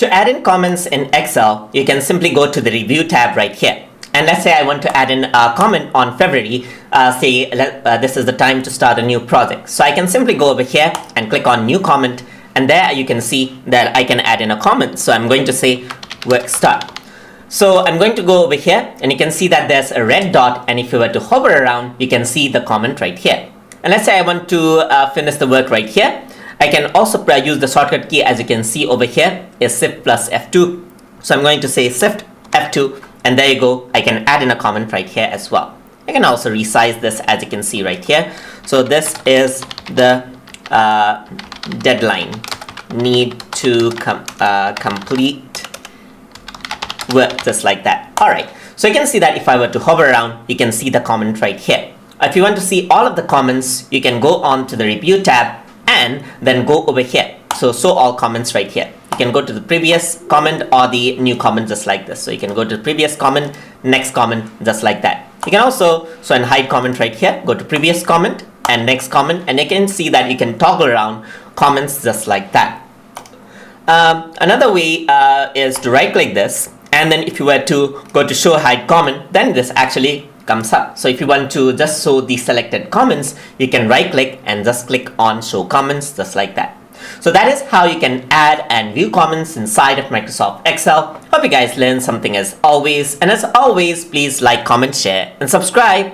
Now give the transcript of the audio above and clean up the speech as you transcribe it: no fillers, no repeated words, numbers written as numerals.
To add in comments in Excel, you can simply go to the Review tab right here. And let's say I want to add in a comment on February, this is the time to start a new project. So I can simply go over here and click on New Comment, and there you can see that I can add in a comment. So I'm going to say work start. So I'm going to go over here, and you can see that there's a red dot, and if you were to hover around, you can see the comment right here. And let's say I want to finish the work right here. I can also use the shortcut key, as you can see over here is Shift plus F2. So I'm going to say Shift F2, and there you go. I can add in a comment right here as well. I can also resize this, as you can see right here. So this is the deadline. Need to complete work, just like that. All right. So you can see that if I were to hover around, you can see the comment right here. If you want to see all of the comments, you can go on to the Review tab and then go over here. So show all comments right here. You can go to the previous comment or the new comment, just like this. So you can go to the previous comment, next comment, just like that. You can also show and hide comment right here. Go to previous comment and next comment, and you can see that you can toggle around comments just like that. Another way is to right click this, and then if you were to go to show hide comment, then this actually comes up. So if you want to just show the selected comments, you can right click and just click on show comments, just like that. So that is how you can add and view comments inside of Microsoft Excel. Hope you guys learned something as always, and as always, please like, comment, share, and subscribe.